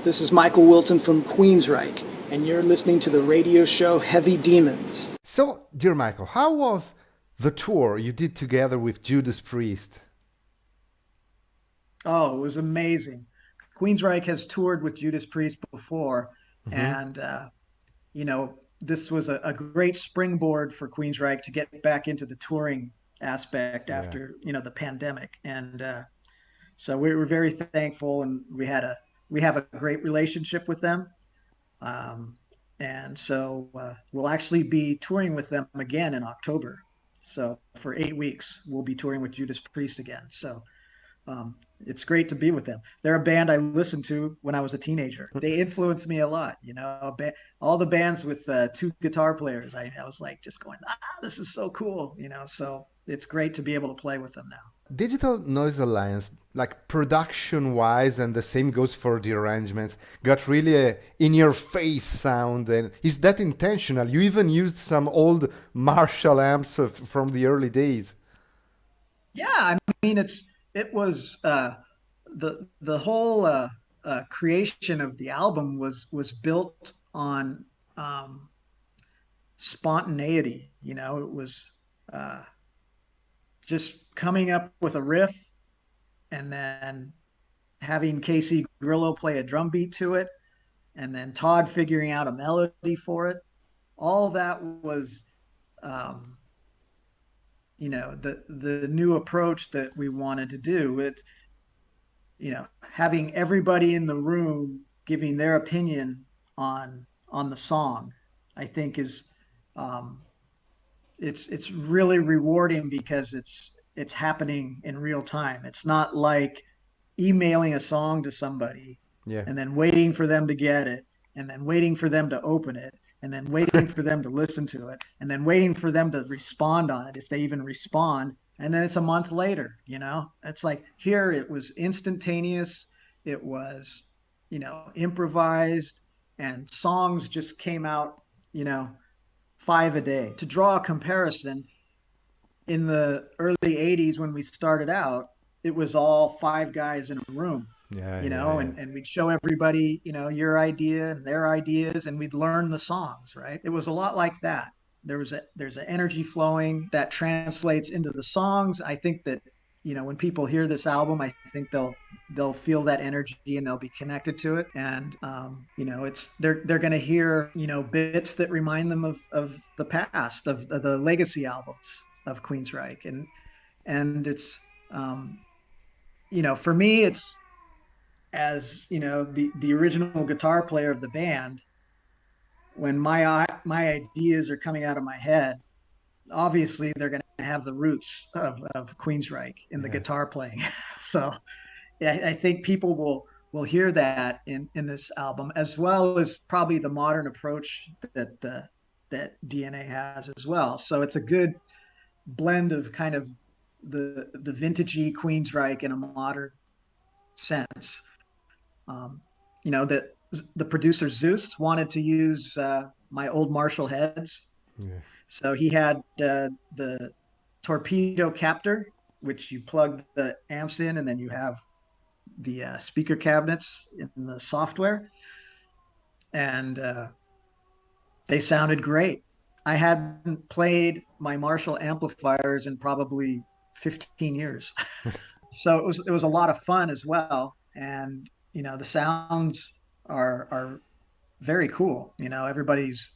This is Michael Wilton from QUEENSRYCHE, and you're listening to the radio show Heavy Demons. So, dear Michael, how was the tour you did together with Judas Priest? Oh, it was amazing. Queensryche has toured with Judas Priest before, Mm-hmm. and this was a great springboard for Queensryche to get back into the touring aspect Yeah. after the pandemic, and so we were very thankful, and we have a great relationship with them, um, and so we'll actually be touring with them again in October. So for 8 weeks, we'll be touring with Judas Priest again. So um, it's great to be with them. They're a band I listened to when I was a teenager. They influenced me a lot. All the bands with two guitar players. I was like just going, this is so cool. So it's great to be able to play with them now. Digital Noise Alliance, like production wise, and the same goes for the arrangements, got really a in your face sound. And is that intentional? You even used some old Marshall amps from the early days. Yeah, I mean it was the whole creation of the album was built on spontaneity. It was uh, just coming up with a riff and then having Casey Grillo play a drum beat to it, and then Todd figuring out a melody for it. All that was, um, the new approach that we wanted to do. Having everybody in the room giving their opinion on the song, I think is um, it's really rewarding because it's happening in real time. It's not like emailing a song to somebody Yeah. and then waiting for them to get it and then waiting for them to open it and then waiting for them to listen to it and then waiting for them to respond on it if they even respond, and then it's a month later. It's like here it was instantaneous, it was improvised, and songs just came out, you know five a day. To draw a comparison, in the early 80s when we started out, it was all five guys in a room, Yeah, yeah, yeah. and we'd show everybody, your idea and their ideas, and we'd learn the songs, right? It was a lot like that. There's an energy flowing that translates into the songs. I think that, when people hear this album, I think they'll feel that energy and they'll be connected to it. And it's they're going to hear bits that remind them of the past, of the legacy albums of Queensryche, and it's for me, it's as the original guitar player of the band. When my ideas are coming out of my head, obviously they're going to have the roots of Queensryche in the Yeah. guitar playing. So yeah, I think people will hear that in this album, as well as probably the modern approach that DNA has as well. So it's a good blend of kind of the vintagey Queensryche in a modern sense. Um, that the producer Zeus wanted to use my old Marshall heads, Yeah. so he had the torpedo captor, which you plug the amps in, and then you have the speaker cabinets in the software, and they sounded great. I hadn't played my Marshall amplifiers in probably 15 years. So it was a lot of fun as well. And the sounds are very cool. Everybody's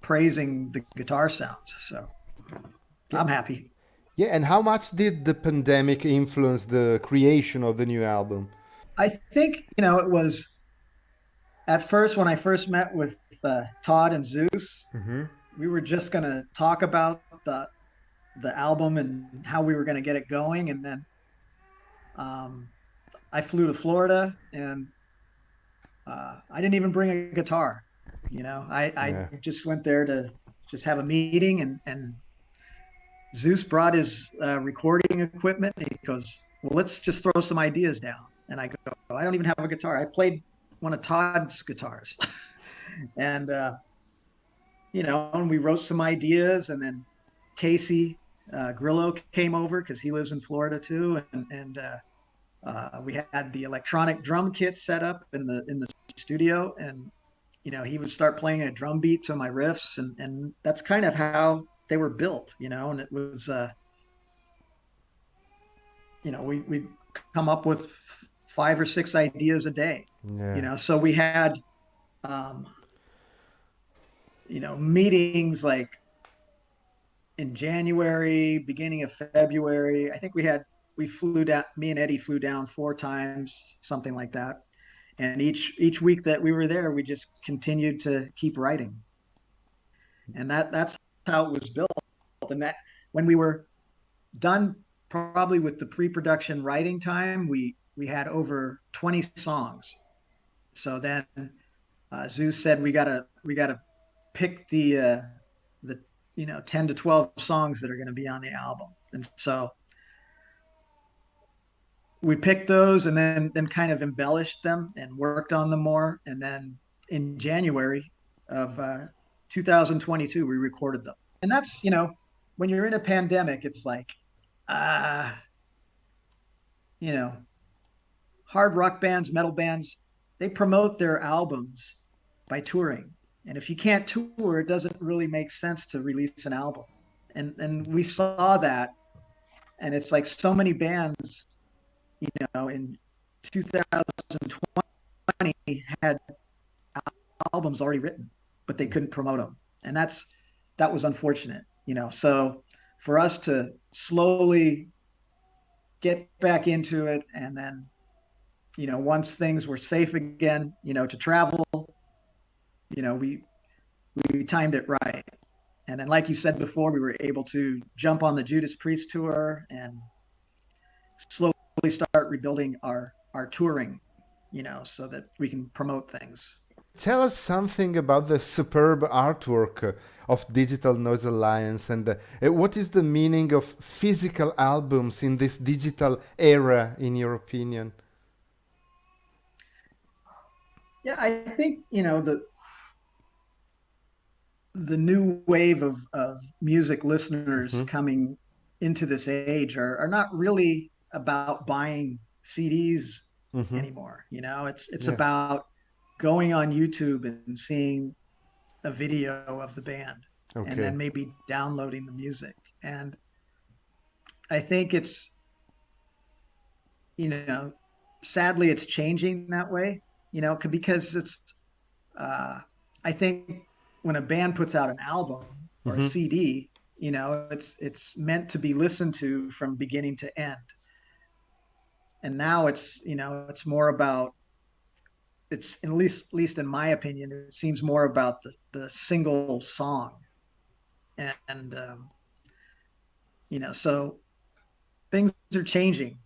praising the guitar sounds. So Yeah. I'm happy. Yeah, and how much did the pandemic influence the creation of the new album? I think it was at first when I first met with Todd and Zeus, Mm-hmm. we were just gonna talk about the album and how we were gonna get it going, and then um, I flew to Florida, and I didn't even bring a guitar. I Yeah. just went there to just have a meeting, and Zeus brought his recording equipment. And he goes, "Well, let's just throw some ideas down." And I go, "I don't even have a guitar. I played one of Todd's guitars." And and we wrote some ideas, and then Casey Grillo came over because he lives in Florida too, and We had the electronic drum kit set up in the studio, and he would start playing a drum beat to my riffs, and that's kind of how they were built. And it was we'd come up with five or six ideas a day. Yeah. So we had um, meetings like in January, beginning of February. I think we flew down. Me and Eddie flew down four times, something like that. And each week that we were there, we just continued to keep writing, and that's how it was built. And that when we were done, probably with the pre-production writing time, we had over 20 songs. So then Zeus said we gotta pick the 10 to 12 songs that are going to be on the album, and so we picked those and then kind of embellished them and worked on them more. And then in January of 2022, we recorded them. And that's when you're in a pandemic, it's like uh, you know hard rock bands, metal bands, they promote their albums by touring. And if you can't tour, it doesn't really make sense to release an album. And we saw that, and it's like so many bands, in 2020 had albums already written, but they couldn't promote them, and that was unfortunate. So for us to slowly get back into it, and then once things were safe again, to travel, we timed it right. And then, like you said before, we were able to jump on the Judas Priest tour and slowly start rebuilding our touring, so that we can promote things. Tell us something about the superb artwork of Digital Noise Alliance, and what is the meaning of physical albums in this digital era, in your opinion? Yeah, I think the new wave of music listeners Mm-hmm. coming into this age are not really about buying CDs Mm-hmm. anymore. It's Yeah. about going on YouTube and seeing a video of the band, and Okay. then maybe downloading the music. And I think it's, you know, sadly it's changing that way, because uh, I think when a band puts out an album or a Mm-hmm. CD, it's meant to be listened to from beginning to end. And now it's more about, it's at least in my opinion, it seems more about the single song. And so things are changing.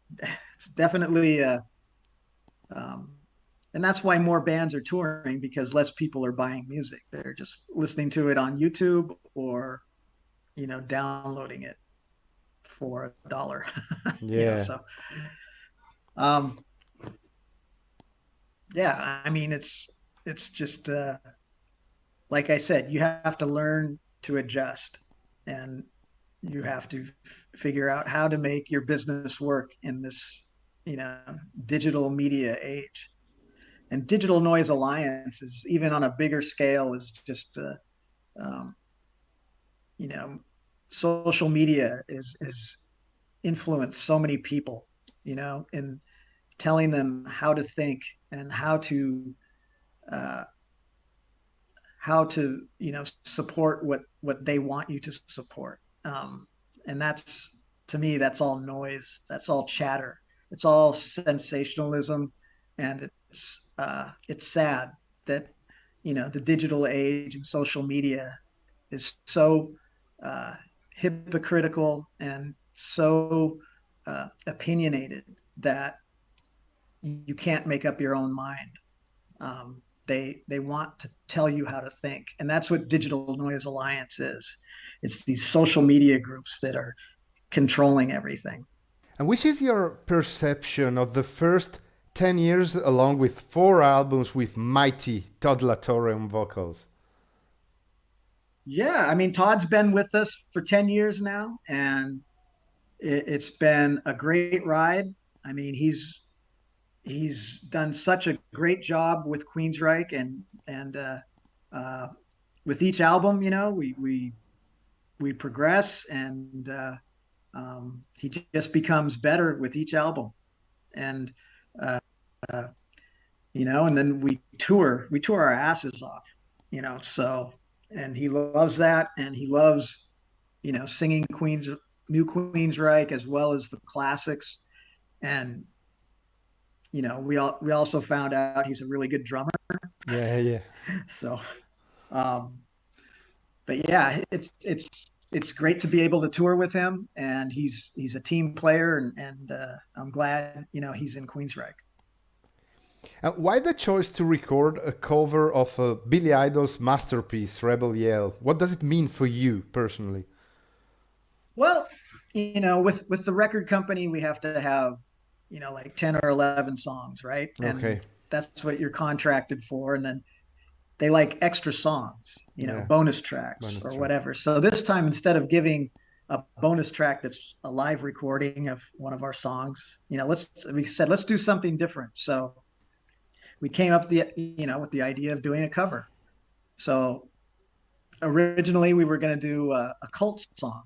It's definitely um, and that's why more bands are touring, because less people are buying music. They're just listening to it on YouTube, or downloading it for $1. Yeah. So um, yeah, I mean it's just like I said, you have to learn to adjust, and you have to figure out how to make your business work in this you know digital media age. And Digital Noise Alliance is, even on a bigger scale, is just um, you know social media is influenced so many people, in telling them how to think, and uh, how to support what they want you to support. And that's, to me, that's all noise, that's all chatter, it's all sensationalism. And it's sad that the digital age and social media is so uh, hypocritical and so opinionated that you can't make up your own mind. They want to tell you how to think, and that's what Digital Noise Alliance is. It's these social media groups that are controlling everything. And which is your perception of the first 10 years, along with four albums with mighty Todd La Torre on vocals? Yeah, I mean, Todd's been with us for 10 years now, and it's been a great ride. I mean, he's he's done such a great job with Queensryche, and uh, with each album, we progress, and he just becomes better with each album, and uh, and then we tour our asses off, so, and he loves that, and he loves singing new Queensryche as well as the classics, and we also found out he's a really good drummer. Yeah, yeah. So, um, but yeah, it's great to be able to tour with him, and he's a team player, and I'm glad he's in Queensryche. Why the choice to record a cover of Billy Idol's masterpiece, Rebel Yell? What does it mean for you personally? Well, with the record company, we have to have like 10 or 11 songs, right? Okay. And that's what you're contracted for, and then they like extra songs, Yeah. bonus tracks Bonus or track. whatever. So this time, instead of giving a bonus track that's a live recording of one of our songs, we said let's do something different. So we came up with the idea of doing a cover. So originally we were going to do a cult song,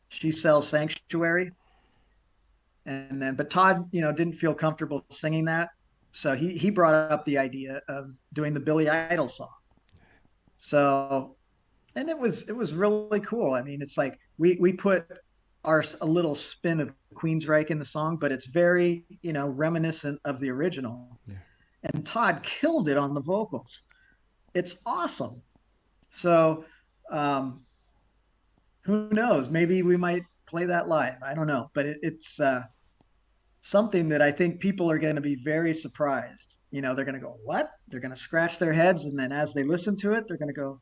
"She Sells Sanctuary," and then but Todd didn't feel comfortable singing that, so he brought up the idea of doing the Billy Idol song. So, and it was really cool. I mean, it's like we put our a little spin of Queensryche in the song, but it's very reminiscent of the original. Yeah. And Todd killed it on the vocals. It's awesome. So, um, who knows? Maybe we might play that live. I don't know, but it's something that I think people are going to be very surprised. They're going to go, "What?" They're going to scratch their heads, and then as they listen to it, they're going to go,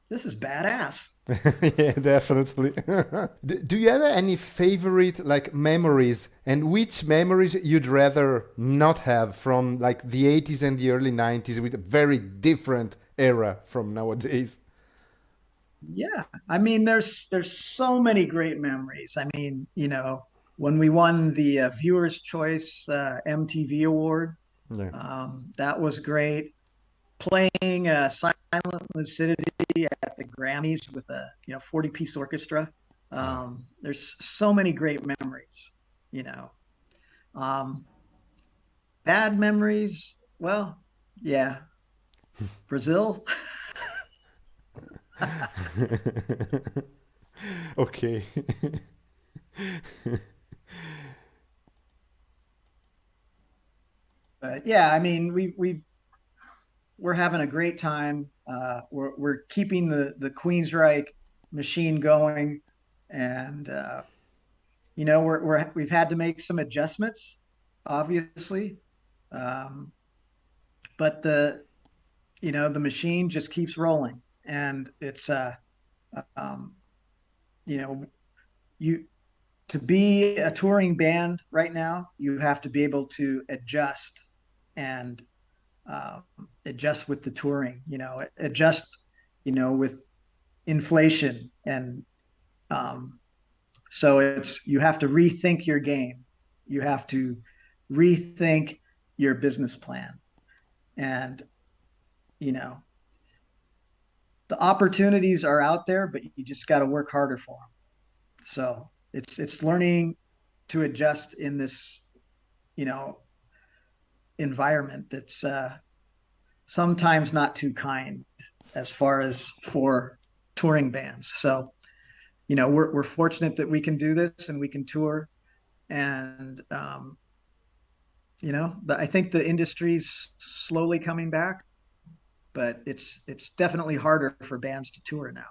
"This is badass." Yeah, definitely. Do you have any favorite like memories, and which memories you'd rather not have from like the 80s and the early 90s with a very different era from nowadays? Yeah, I mean, there's so many great memories. I mean, when we won the Viewers Choice MTV Award, Yeah. that was great. Playing Silent Lucidity at the Grammys with a 40-piece orchestra. Yeah. There's so many great memories. You know, um, Bad memories. Well, yeah, Brazil. Okay. But yeah, I mean, we're having a great time. We're keeping the Queensryche machine going, and we've had to make some adjustments, obviously, um, but the machine just keeps rolling, and it's um, you know you to be a touring band right now, you have to be able to adjust and um, adjust with the touring, adjust, with inflation. And um, so you have to rethink your game. You have to rethink your business plan. And, you know, the opportunities are out there, but you just got to work harder for them. So it's learning to adjust in this, you know, environment that's sometimes not too kind as far as for touring bands. So, we're fortunate that we can do this and we can tour. And, I think the industry's slowly coming back, but it's definitely harder for bands to tour now.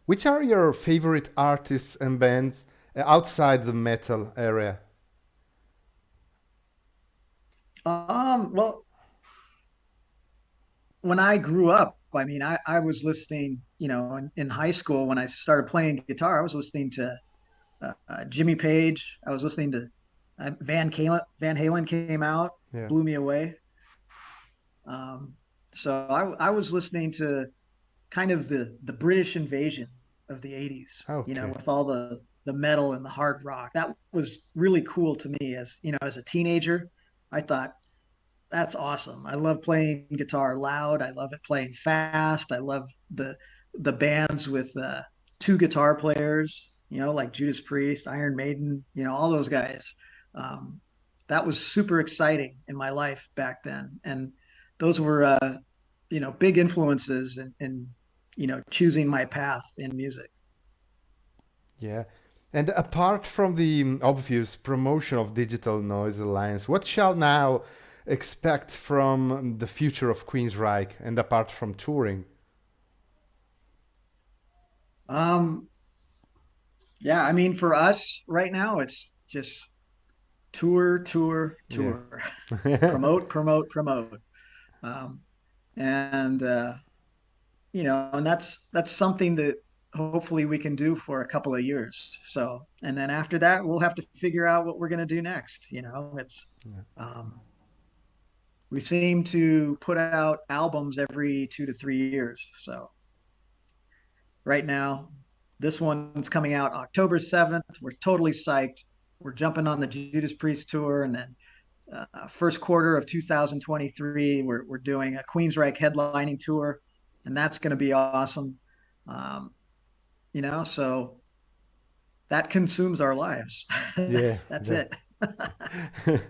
Which are your favorite artists and bands outside the metal area? Well, when I grew up, I mean, I was listening, in high school when I started playing guitar, I was listening to Jimmy Page. I was listening to Van Halen. Van Halen came out, Yeah. blew me away. Um, so I was listening to kind of the British invasion of the 80s, Okay. with all the metal and the hard rock. That was really cool to me as a teenager. I thought, That's awesome. I love playing guitar loud. I love it playing fast. I love the bands with two guitar players, like Judas Priest, Iron Maiden, all those guys. Um, that was super exciting in my life back then. And those were big influences in choosing my path in music. Yeah. And apart from the obvious promotion of Digital Noise Alliance, what shall now expect from the future of Queensryche and apart from touring? Um, yeah, I mean, for us right now, it's just tour, tour, Yeah. tour, promote, promote, promote. Um, and and that's something that hopefully we can do for a couple of years. So, and then after that, we'll have to figure out what we're going to do next. It's um, we seem to put out albums every 2 to 3 years. So right now, this one's coming out October 7th. We're totally psyched. We're jumping on the Judas Priest tour, and then first quarter of 2023, we're doing a Queensryche headlining tour, and that's going to be awesome. Um, so that consumes our lives. Yeah. That's Yeah. it.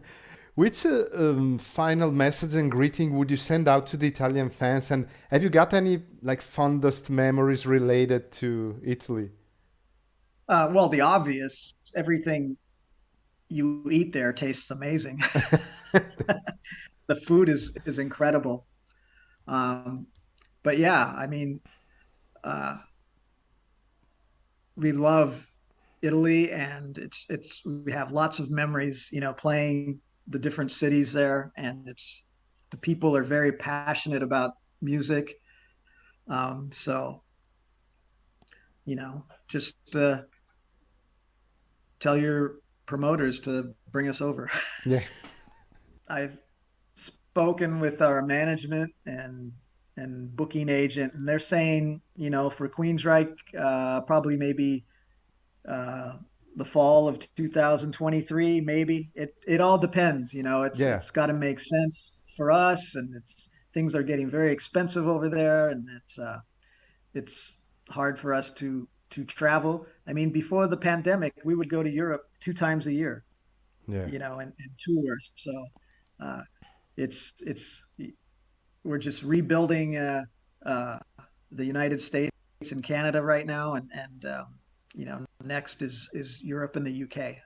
Which final message and greeting would you send out to the Italian fans? And have you got any like fondest memories related to Italy? Well, the obvious, everything you eat there tastes amazing. The food is incredible. Um, but yeah, I mean, uh, we love Italy, and it's we have lots of memories, playing the different cities there, and it's the people are very passionate about music. So just tell your promoters to bring us over. Yeah. I've spoken with our management and booking agent, and they're saying, for Queensryche, probably maybe uh, the fall of 2023, maybe. It all depends. It's Yeah. it's got to make sense for us, and things are getting very expensive over there, and it's hard for us to travel. I mean, before the pandemic, we would go to Europe 2 times a year, Yeah. and tour. So uh, it's we're just rebuilding uh, the United States and Canada right now, and next is Europe and the UK.